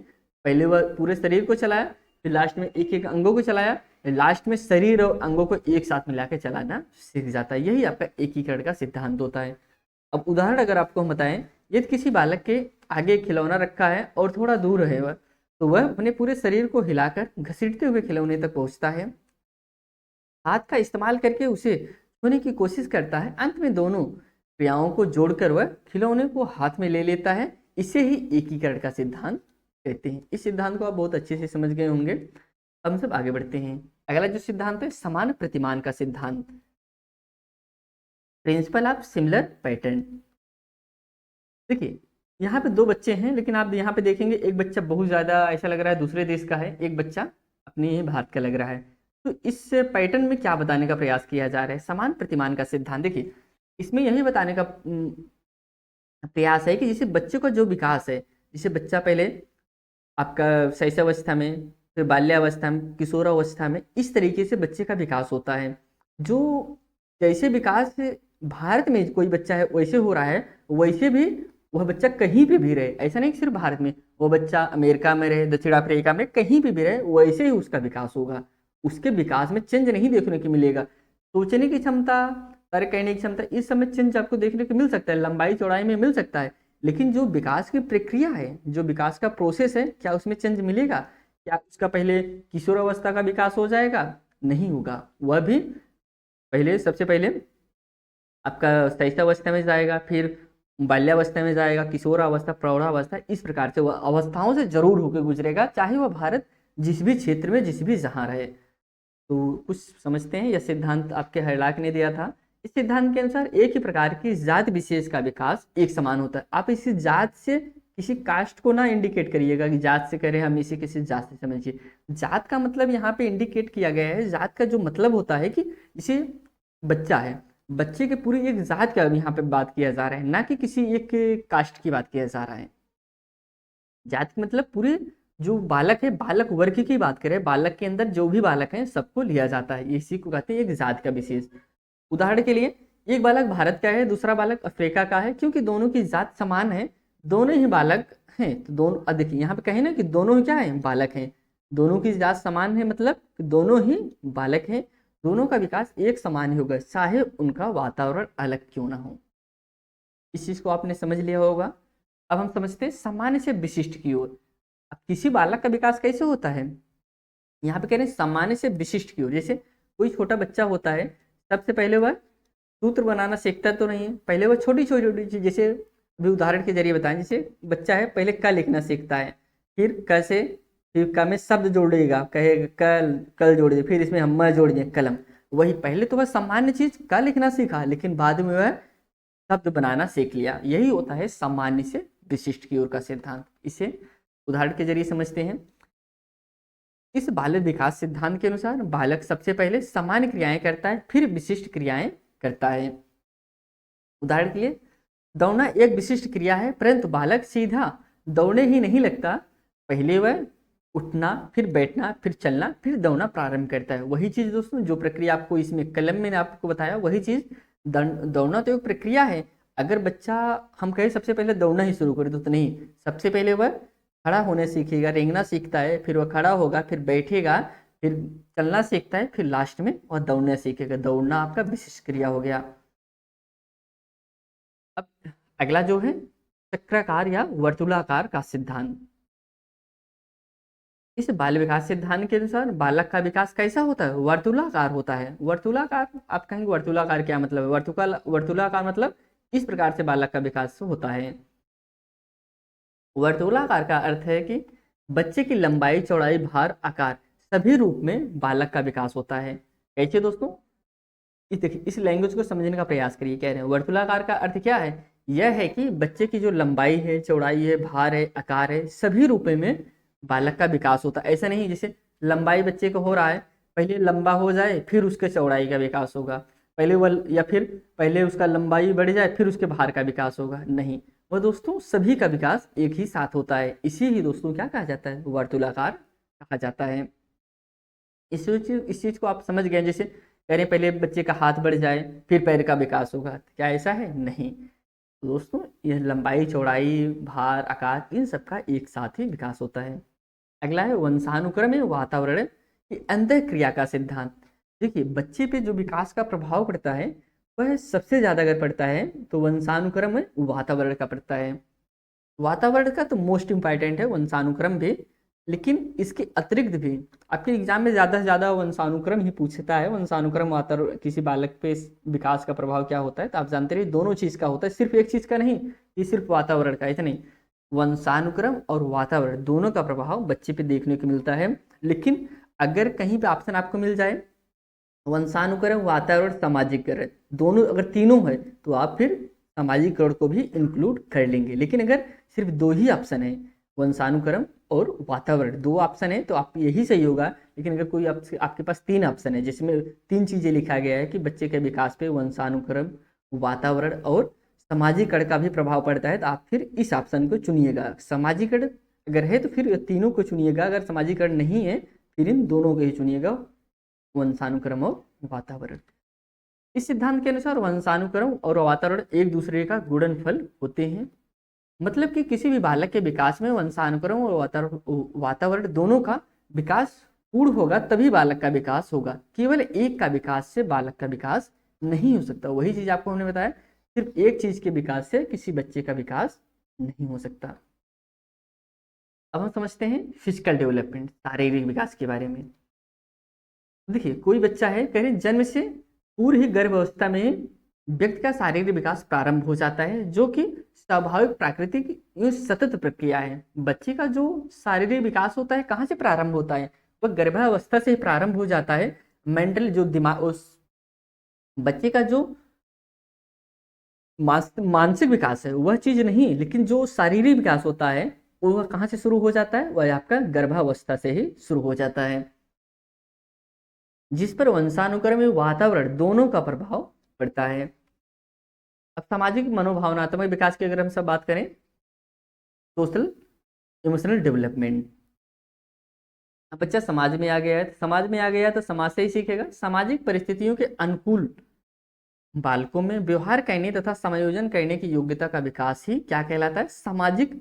पहले वह पूरे शरीर को चलाया, फिर लास्ट में एक एक अंगों को चलाया, लास्ट में शरीर और अंगों को एक साथ मिला के चलाना सीख जाता है। यही आपका एकीकरण का सिद्धांत होता है। अब उदाहरण अगर आपको हम बताएं, यदि किसी बालक के आगे खिलौना रखा है और थोड़ा दूर है वह, तो वह अपने पूरे शरीर को हिलाकर घसीटते हुए खिलौने तक पहुंचता है, हाथ का इस्तेमाल करके उसे छूने की कोशिश करता है, अंत में दोनों क्रियाओं को जोड़कर वह खिलौने को हाथ में ले लेता है। इसे ही एकीकरण का सिद्धांत कहते हैं। इस सिद्धांत को आप बहुत अच्छे से समझ गए होंगे। अब हम सब आगे बढ़ते हैं। अगला जो सिद्धांत है समान प्रतिमान का सिद्धांत, प्रिंसिपल ऑफ सिमिलर पैटर्न। देखिए यहाँ पे दो बच्चे हैं, लेकिन आप यहाँ पे देखेंगे एक बच्चा बहुत ज्यादा ऐसा लग रहा है दूसरे देश का है, एक बच्चा अपने ही भारत का लग रहा है। तो इस पैटर्न में क्या बताने का प्रयास किया जा रहा है, समान प्रतिमान का सिद्धांत। देखिए इसमें यही बताने का प्रयास है कि जैसे बच्चे का जो विकास है, जैसे बच्चा पहले आपका शैशवावस्था में, फिर बाल्यावस्था में, किशोरावस्था में, इस तरीके से बच्चे का विकास होता है। जो जैसे विकास भारत में कोई बच्चा है वैसे हो रहा है, वैसे भी वह बच्चा कहीं पे भी रहे, ऐसा नहीं कि सिर्फ भारत में, वो बच्चा अमेरिका में रहे, दक्षिण अफ्रीका में, कहीं पे भी रहे, वैसे ही उसका विकास होगा। उसके विकास में चेंज नहीं देखने को मिलेगा। सोचने की क्षमता, तर्क करने की क्षमता, इस समय चेंज आपको देखने को मिल सकता है, लंबाई चौड़ाई में मिल सकता है, लेकिन जो विकास की प्रक्रिया है, जो विकास का प्रोसेस है, क्या उसमें चेंज मिलेगा? क्या उसका पहले किशोरावस्था का विकास हो जाएगा? नहीं होगा। वह भी पहले सबसे पहले आपका शैशवावस्था में जाएगा, फिर बाल्यावस्था में जाएगा, किशोरावस्था, प्रौढ़ावस्था, इस प्रकार से वह अवस्थाओं से जरूर होकर गुजरेगा, चाहे वह भारत जिस भी क्षेत्र में जिस भी जहाँ रहे। तो कुछ समझते हैं, यह सिद्धांत आपके हर्लाक ने दिया था। इस सिद्धांत के अनुसार एक ही प्रकार की जात विशेष का विकास एक समान होता है। आप इसी जात से किसी कास्ट को ना इंडिकेट करिएगा कि जात से करें, हम इसे किसी जात से समझिए। जात का मतलब यहाँ पे इंडिकेट किया गया है, जात का जो मतलब होता है कि जैसे बच्चा है, बच्चे के पूरी एक जात का यहाँ पे बात किया जा रहा है, ना कि किसी एक कास्ट की बात किया जा रहा है। जात का मतलब पूरे जो बालक है, बालक वर्ग की बात करें, बालक के अंदर जो भी बालक हैं सबको लिया जाता है, इसी को कहते हैं एक जात का विशेष। उदाहरण के लिए एक बालक भारत का है, दूसरा बालक अफ्रीका का है, क्योंकि दोनों की जात समान है, दोनों ही बालक हैं, तो दोनों देखिए यहाँ पे कहें ना कि दोनों ही क्या है, बालक हैं, दोनों की जात समान है, मतलब दोनों ही बालक हैं, दोनों का विकास एक समान ही होगा, चाहे उनका वातावरण अलग क्यों ना हो। इस चीज को आपने समझ लिया होगा। अब हम समझते हैं सामान्य से विशिष्ट की ओर। अब किसी बालक का विकास कैसे होता है, यहाँ पे कह रहे हैं सामान्य से विशिष्ट की ओर। जैसे कोई छोटा बच्चा होता है, सबसे पहले वह सूत्र बनाना सीखता तो नहीं है, पहले वह छोटी छोटी चीज, जैसे अभी उदाहरण के जरिए बताएं, जैसे बच्चा है पहले क लिखना सीखता है, फिर क से, फिर क में शब्द जोड़ेगा, कहेगा कल, कल जोड़ दे, फिर इसमें हम म जोड़ दें कलम। वही पहले तो वह सामान्य चीज क लिखना सीखा, लेकिन बाद में वह शब्द बनाना सीख लिया। यही होता है सामान्य से विशिष्ट की ओर का सिद्धांत। इसे उदाहरण के जरिए समझते हैं। इस बालक विकास सिद्धांत के अनुसार बालक सबसे पहले सामान्य क्रियाएं करता है, फिर विशिष्ट क्रियाएं करता है। उदाहरण के लिए दौड़ना एक विशिष्ट क्रिया है, परंतु बालक सीधा दौड़ने ही नहीं लगता, पहले वह उठना, फिर बैठना, फिर चलना, फिर दौड़ना प्रारंभ करता है। वही चीज दोस्तों जो प्रक्रिया आपको इसमें कलम में आपको बताया, वही चीज दौड़ना तो एक प्रक्रिया है। अगर बच्चा हम कहें सबसे पहले दौड़ना ही शुरू कर दो तो नहीं, सबसे पहले वह खड़ा होने सीखेगा, रेंगना सीखता है, फिर वह खड़ा होगा, फिर बैठेगा, फिर चलना सीखता है, फिर लास्ट में वह दौड़ना सीखेगा। दौड़ना आपका विशिष्ट क्रिया हो गया। अब अगला जो है चक्राकार या वर्तुलाकार का सिद्धांत। इस बाल विकास सिद्धांत के अनुसार बालक का विकास कैसा होता है, वर्तुलाकार होता है। वर्तुलाकार, आप कहेंगे वर्तुलाकार क्या मतलब है, वर्तुलाकार मतलब इस प्रकार से बालक का विकास होता है। वर्तुलाकार का अर्थ है कि बच्चे की लंबाई, चौड़ाई, भार, आकार सभी रूप में बालक का विकास होता है। कैसे दोस्तों, देखिए इस लैंग्वेज को समझने का प्रयास करिए। कह रहे हैं वर्तुलाकार का अर्थ क्या है, यह है कि बच्चे की जो लंबाई है, चौड़ाई है, भार है, आकार है, सभी रूप में बालक का विकास होता है। ऐसा नहीं जैसे लंबाई बच्चे को हो रहा है, पहले लंबा हो जाए फिर उसके चौड़ाई का विकास होगा, पहले वह, या फिर पहले उसका लंबाई बढ़ जाए फिर उसके भार का विकास होगा, नहीं। वह दोस्तों सभी का विकास एक ही साथ होता है। इसी ही दोस्तों क्या कहा जाता है, वर्तुलाकार कहा जाता है। इस चीज को आप समझ गए। जैसे कह रहे पहले बच्चे का हाथ बढ़ जाए फिर पैर का विकास होगा, क्या ऐसा है, नहीं। तो दोस्तों यह लंबाई, चौड़ाई, भार, आकार इन सब का एक साथ ही विकास होता है। अगला है वंशानुक्रम में वातावरण की अंतः क्रिया का सिद्धांत। देखिए बच्चे पे जो विकास का प्रभाव पड़ता है वह सबसे ज्यादा अगर पड़ता है तो वंशानुक्रम में वातावरण का पड़ता है। वातावरण का तो मोस्ट इंपॉर्टेंट है वंशानुक्रम भी, लेकिन इसके अतिरिक्त भी आपके एग्जाम में ज्यादा से ज्यादा वंशानुक्रम ही पूछता है। वंशानुक्रम वातावरण किसी बालक पे विकास का प्रभाव क्या होता है, तो आप जानते रहिए दोनों चीज का होता है, सिर्फ एक चीज का नहीं, ये सिर्फ वातावरण का, ऐसा नहीं। वंशानुक्रम और वातावरण दोनों का प्रभाव बच्चे पे देखने को मिलता है। लेकिन अगर कहीं पे ऑप्शन आपको मिल जाए वंशानुक्रम, वातावरण, सामाजिकरण, दोनों अगर तीनों है तो आप फिर सामाजिकरण को भी इंक्लूड कर लेंगे। लेकिन अगर सिर्फ दो ही ऑप्शन है, वंशानुक्रम और वातावरण, दो ऑप्शन है तो आप यही सही होगा। लेकिन अगर कोई आपके पास तीन ऑप्शन है जिसमें तीन चीजें लिखा गया है कि बच्चे के विकास पे वंशानुक्रम, वातावरण और सामाजिकरण का भी प्रभाव पड़ता है, तो आप फिर इस ऑप्शन को चुनिएगा। सामाजिकरण अगर है तो फिर तीनों को चुनिएगा, अगर सामाजिकरण नहीं है फिर इन दोनों को ही चुनिएगा, वंशानुक्रम और वातावरण। इस सिद्धांत के अनुसार वंशानुक्रम और वातावरण एक दूसरे का गुणनफल होते हैं। मतलब कि किसी भी बालक के विकास में वंशानुक्रम और वातावरण दोनों का विकास पूर्ण होगा तभी बालक का विकास होगा। केवल एक का विकास से बालक का विकास नहीं हो सकता। वही चीज आपको हमने बताया, सिर्फ एक चीज के विकास से किसी बच्चे का विकास नहीं हो सकता। अब हम समझते हैं फिजिकल डेवलपमेंट, शारीरिक विकास के बारे में। देखिए कोई बच्चा है, कह रहे जन्म से पूर्व ही गर्भावस्था में व्यक्ति का शारीरिक विकास प्रारंभ हो जाता है, जो कि स्वाभाविक प्राकृतिक सतत प्रक्रिया है। बच्चे का जो शारीरिक विकास होता है कहाँ से प्रारंभ होता है, वह गर्भावस्था से प्रारंभ हो जाता है। मेंटल जो दिमाग, उस बच्चे का जो मानसिक विकास है वह चीज नहीं, लेकिन जो शारीरिक विकास होता है वह कहाँ से शुरू हो जाता है, वह आपका गर्भावस्था से ही शुरू हो जाता है, जिस पर वंशानुक्रम में वातावरण दोनों का प्रभाव पड़ता है। अब सामाजिक मनोभावनात्मक विकास की अगर हम सब बात करें, सोशल इमोशनल डेवलपमेंट। अब बच्चा समाज में आ गया है, समाज में आ गया तो समाज से ही सीखेगा। सामाजिक परिस्थितियों के अनुकूल बालकों में व्यवहार करने तथा समायोजन करने की योग्यता का विकास ही क्या कहलाता है, सामाजिक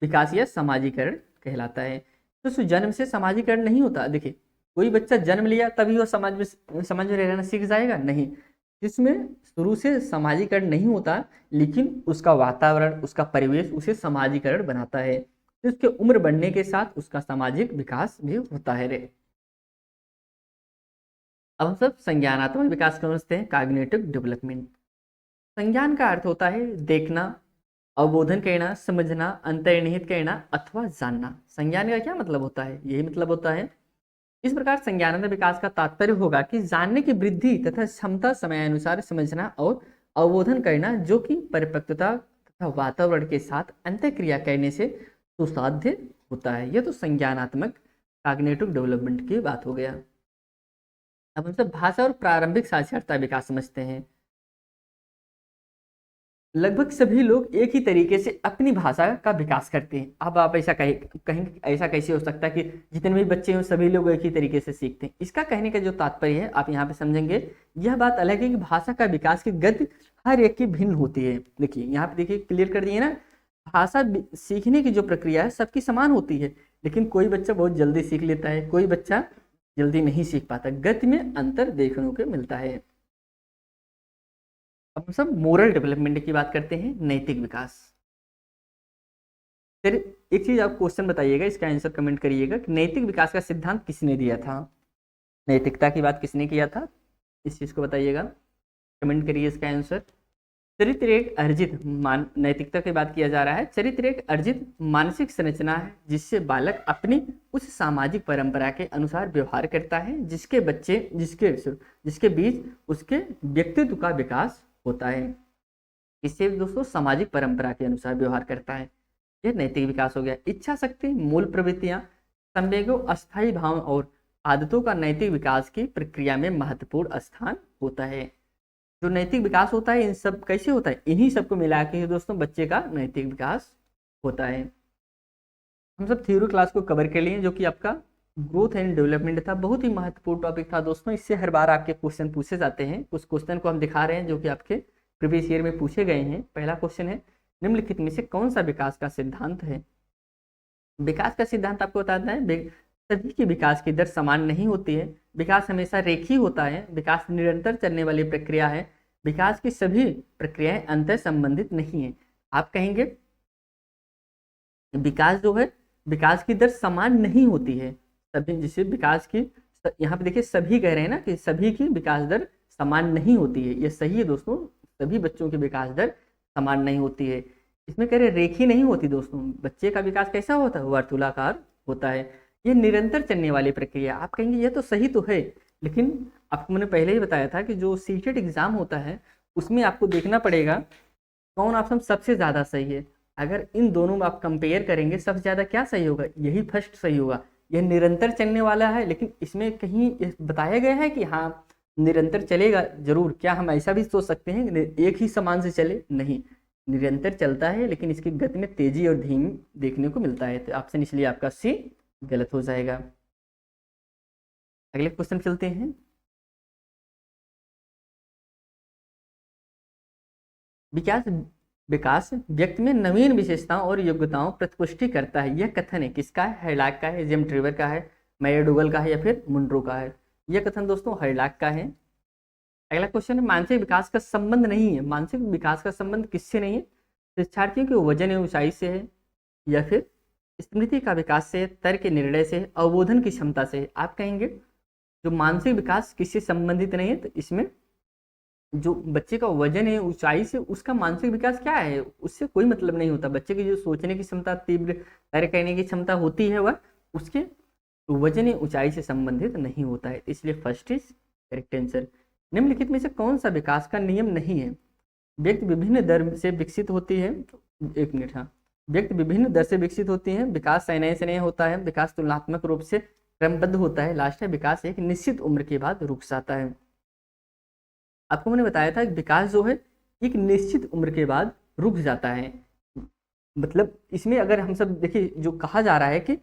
विकास या सामाजिकरण कहलाता है। तो जन्म से सामाजिकरण नहीं होता। देखिए कोई बच्चा जन्म लिया तभी वो समाज में रहना सीख जाएगा? नहीं, जिसमें शुरू से समाजीकरण नहीं होता, लेकिन उसका वातावरण, उसका परिवेश उसे समाजीकरण बनाता है। तो उसके उम्र बढ़ने के साथ उसका सामाजिक विकास भी होता है रे। अब हम सब संज्ञानात्मक विकास को समझते हैं, कॉग्निटिव डेवलपमेंट। संज्ञान का अर्थ होता है देखना, अवबोधन करना, समझना, अंतर्निहित करना अथवा जानना। संज्ञान का क्या मतलब होता है? यही मतलब होता है। इस प्रकार संज्ञानात्मक विकास का तात्पर्य होगा कि जानने की वृद्धि तथा क्षमता, समयानुसार समझना और अवबोधन करना, जो कि परिपक्वता तथा वातावरण के साथ अंतःक्रिया करने से सुसाध्य होता है। यह तो संज्ञानात्मक कॉग्निटिव डेवलपमेंट की बात हो गया। अब हम सब भाषा और प्रारंभिक साक्षरता विकास समझते हैं। लगभग सभी लोग एक ही तरीके से अपनी भाषा का विकास करते हैं। अब आप ऐसा कहीं ऐसा कैसे हो सकता है कि जितने भी बच्चे हैं सभी लोग एक ही तरीके से सीखते हैं? इसका कहने का जो तात्पर्य है आप यहाँ पे समझेंगे। यह बात अलग है कि भाषा का विकास की गति हर एक की भिन्न होती है। देखिए यहाँ पे, देखिए क्लियर कर दिए ना, भाषा सीखने की जो प्रक्रिया है सबकी समान होती है, लेकिन कोई बच्चा बहुत जल्दी सीख लेता है, कोई बच्चा जल्दी नहीं सीख पाता। गति में अंतर देखने को मिलता है। अब हम सब मोरल डेवलपमेंट की बात करते हैं, नैतिक विकास। फिर एक चीज आप क्वेश्चन बताइएगा, इसका आंसर कमेंट करिएगा कि नैतिक विकास का सिद्धांत किसने दिया था? नैतिकता की बात किसने किया था? इस चीज को बताइएगा, कमेंट करिए इसका आंसर। चरित्र एक अर्जित नैतिकता की बात किया जा रहा है। चरित्र एक अर्जित मानसिक संरचना है जिससे बालक अपनी उस सामाजिक परंपरा के अनुसार व्यवहार करता है जिसके बीच उसके व्यक्तित्व का विकास होता है। इससे दोस्तों सामाजिक परंपरा के अनुसार व्यवहार करता है, यह नैतिक विकास हो गया। इच्छा शक्ति, मूल प्रवृत्तियां, संवेगों, अस्थायी भाव और आदतों का नैतिक विकास की प्रक्रिया में महत्वपूर्ण स्थान होता है। जो नैतिक विकास होता है इन सब कैसे होता है? इन्हीं सबको मिला के दोस्तों बच्चे का नैतिक विकास होता है। हम सब थ्योरी क्लास को कवर कर लिए, जो कि आपका ग्रोथ एंड डेवलपमेंट था। बहुत ही महत्वपूर्ण टॉपिक था दोस्तों, इससे हर बार आपके क्वेश्चन पूछे जाते हैं। कुछ क्वेश्चन को हम दिखा रहे हैं जो कि आपके प्रीवियस ईयर में पूछे गए हैं। पहला क्वेश्चन है, निम्नलिखित में से कौन सा विकास का सिद्धांत है? विकास का सिद्धांत आपको बताता है सभी के विकास की दर समान नहीं होती है, विकास हमेशा रेखीय होता है, विकास निरंतर चलने वाली प्रक्रिया है, विकास की सभी प्रक्रियाएं अंतर संबंधित नहीं है। आप कहेंगे विकास जो है, विकास की दर समान नहीं होती है सभी, जिसे विकास की, यहाँ पे देखिए सभी कह रहे हैं ना कि सभी की विकास दर समान नहीं होती है। ये सही है दोस्तों, सभी बच्चों की विकास दर समान नहीं होती है। इसमें कह रहे रेखीय नहीं होती दोस्तों। बच्चे का विकास कैसा होता है? वर्तुलाकार होता है। ये निरंतर चलने वाली प्रक्रिया। आप कहेंगे ये तो सही तो है, लेकिन आपको मैंने पहले ही बताया था कि जो सीटेट एग्जाम होता है उसमें आपको देखना पड़ेगा कौन ऑप्शन सबसे ज़्यादा सही है। अगर इन दोनों में आप कंपेयर करेंगे सबसे ज़्यादा क्या सही होगा? यही फर्स्ट सही होगा। यह निरंतर चलने वाला है, लेकिन इसमें कहीं बताया गया है कि हाँ निरंतर चलेगा जरूर। क्या हम ऐसा भी सोच सकते हैं एक ही समान से चले? नहीं, निरंतर चलता है, लेकिन इसकी गति में तेजी और धीमी देखने को मिलता है। तो ऑप्शन इसलिए आपका सी गलत हो जाएगा। अगले क्वेश्चन चलते हैं। विकास व्यक्ति में नवीन विशेषताओं और योग्यताओं प्रतिपुष्टि करता है। यह कथन है किसका है? हेरलॉक का है, जेम ट्रेवर का है, मैकडोगल का है या फिर मुनरो का है? यह कथन दोस्तों हेरलॉक का है। अगला क्वेश्चन है, मानसिक विकास का संबंध नहीं है। मानसिक विकास का संबंध किससे नहीं है? शिक्षार्थियों के वजन एवं ऊंचाई से है, या फिर स्मृति का विकास से, तर्क निर्णय से, अवबोधन की क्षमता से? आप कहेंगे जो मानसिक विकास किससे संबंधित नहीं है, तो इसमें जो बच्चे का वजन है ऊंचाई से, उसका मानसिक विकास क्या है? उससे कोई मतलब नहीं होता। बच्चे की जो सोचने की क्षमता, तीव्र कार्य करने की क्षमता होती है, वह उसके वजन या ऊंचाई से संबंधित नहीं होता है। इसलिए फर्स्ट इज करेक्ट आंसर। निम्नलिखित में से कौन सा विकास का नियम नहीं है? व्यक्ति विभिन्न दर से विकसित होती है। एक मिनट, हाँ, व्यक्ति विभिन्न दर से विकसित होती है। विकास सनय सनय होता है। विकास तुलनात्मक रूप से क्रमबद्ध होता है। लास्ट है विकास एक निश्चित उम्र के बाद रुक जाता है। आपको मैंने बताया था कि विकास जो है एक निश्चित उम्र के बाद रुक जाता है। मतलब इसमें अगर हम सब देखिए, जो कहा जा रहा है कि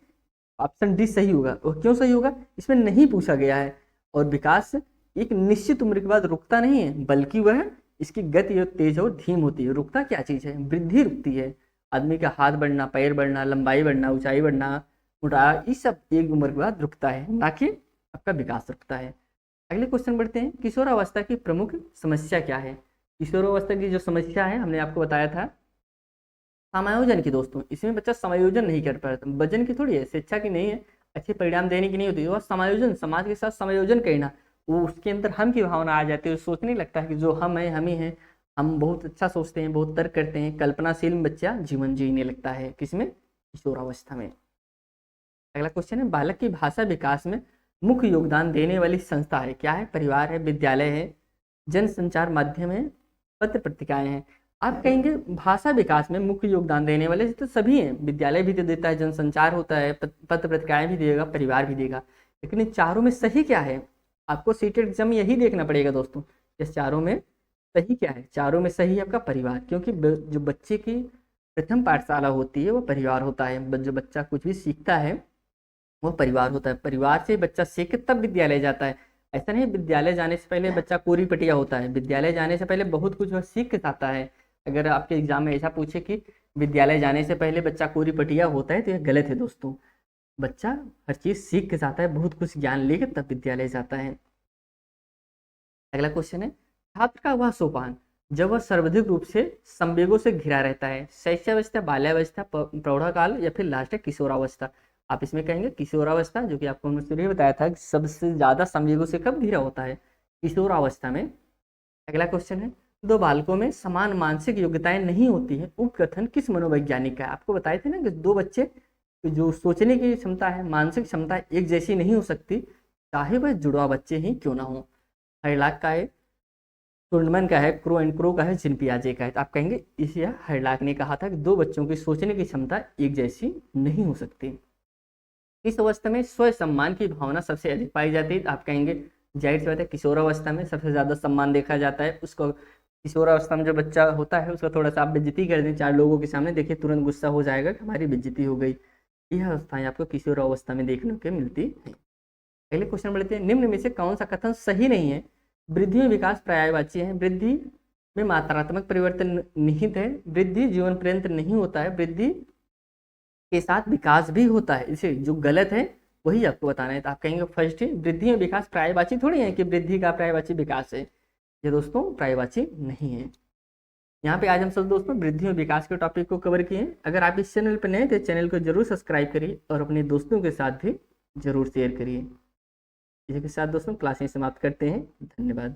ऑप्शन डी सही होगा, और क्यों सही होगा इसमें नहीं पूछा गया है। और विकास एक निश्चित उम्र के बाद रुकता नहीं है, बल्कि वह इसकी गति तेज और धीम होती है। रुकता क्या चीज़ है? वृद्धि रुकती है। आदमी का हाथ बढ़ना, पैर बढ़ना, लंबाई बढ़ना, ऊंचाई बढ़ना, मोटा, ये सब एक उम्र के बाद रुकता है, ना कि आपका विकास रुकता है। अगले क्वेश्चन बढ़ते हैं, किशोरावस्था की प्रमुख समस्या क्या है। किशोरावस्था की जो समस्या है हमने आपको बताया था समायोजन की दोस्तों, इसमें बच्चा समायोजन नहीं कर पाता, वजन की थोड़ी है, शिक्षा की नहीं है, अच्छे परिणाम देने की नहीं होती, वह समायोजन, समाज के साथ समायोजन करना, वो उसके अंदर हम की भावना आ जाती है, सोचने लगता है कि जो हम है हम ही हैं, हम बहुत अच्छा सोचते हैं, बहुत तर्क करते हैं, कल्पनाशील बच्चा जीवन जीने लगता है, किसमें, किशोरावस्था में। अगला क्वेश्चन है, बालक की भाषा विकास में मुख्य योगदान देने वाली संस्था है, क्या है, परिवार है, विद्यालय है, जन संचार माध्यम है, पत्र पत्रिकाएं हैं। आप कहेंगे भाषा विकास में मुख्य योगदान देने वाले तो सभी हैं, विद्यालय भी तो देता है, जनसंचार होता है, पत्र पत्रिकाएं भी देगा, परिवार भी देगा, लेकिन इन चारों में सही क्या है, आपको सीटेट एग्जाम में यही देखना पड़ेगा दोस्तों, इस चारों में सही क्या है। चारों में सही है आपका परिवार, क्योंकि जो बच्चे की प्रथम पाठशाला होती है वो परिवार होता है, जो बच्चा कुछ भी सीखता है वो परिवार होता है, परिवार से बच्चा सीख के तब विद्यालय जाता है। ऐसा नहीं विद्यालय जाने से पहले बच्चा कोरी पटिया होता है, विद्यालय जाने से पहले बहुत कुछ वह सीख के जाता है। अगर आपके एग्जाम में ऐसा पूछे कि विद्यालय जाने से पहले बच्चा कोरी पटिया होता है तो यह गलत है दोस्तों, बच्चा हर चीज सीख के जाता है, बहुत कुछ ज्ञान लेकर तब विद्यालय जाता है। अगला क्वेश्चन है, छात्र का वह सोपान जब वह सर्वाधिक रूप से संवेगों से घिरा रहता है, शैशवावस्था, बाल्यावस्था, प्रौढ़ाकाल या फिर लास्ट है किशोरावस्था। आप इसमें कहेंगे किशोरावस्था, जो कि आपको हमने शुरू में बताया था कि सबसे ज्यादा संवेगों से कब घिरा होता है, किशोरावस्था में। अगला क्वेश्चन है, दो बालकों में समान मानसिक योग्यताएं नहीं होती है, उक्त कथन किस मनोवैज्ञानिक का है। आपको बताए थे ना कि दो बच्चे जो सोचने की क्षमता है, मानसिक क्षमता एक जैसी नहीं हो सकती, चाहे वह जुड़वा बच्चे ही क्यों ना हो। हर्लाक का है, टुंडमन का है, क्रो एंड क्रो का है, जिन पियाजे का है। तो आप कहेंगे इसे हर्लाक ने कहा था कि दो बच्चों की सोचने की क्षमता एक जैसी नहीं हो सकती। इस अवस्था में स्व सम्मान की भावना सबसे अधिक पाई जाती है। तो आप कहेंगे जाहिर सी बात है किशोरावस्था में सबसे ज्यादा सम्मान देखा जाता है। उसको किशोरावस्था में जो बच्चा होता है उसका थोड़ा सा आप बेइज्जती कर दें चार लोगों के सामने, देखिए तुरंत गुस्सा हो जाएगा कि हमारी बेइज्जती हो गई। यह अवस्थाएं आपको किशोरावस्था में देखने को मिलती है। अगले क्वेश्चन बढ़ते हैं, निम्न में से कौन सा कथन सही नहीं है। वृद्धि में विकास पर्यायवाची है, वृद्धि में मात्रात्मक परिवर्तन निहित है, वृद्धि जीवन पर्यंत नहीं होता है, वृद्धि के साथ विकास भी होता है। इसे जो गलत है वही आपको बताना है। तो आप कहेंगे फर्स्ट है, वृद्धि में विकास पर्यायवाची थोड़ी है कि वृद्धि का पर्यायवाची विकास है, ये दोस्तों पर्यायवाची नहीं है। यहाँ पे आज हम सब दोस्तों वृद्धि और विकास के टॉपिक को कवर किए। अगर आप इस चैनल पर नए तो चैनल को जरूर सब्सक्राइब करिए और अपने दोस्तों के साथ भी जरूर शेयर करिए। इसी के साथ दोस्तों क्लासें समाप्त करते हैं, धन्यवाद।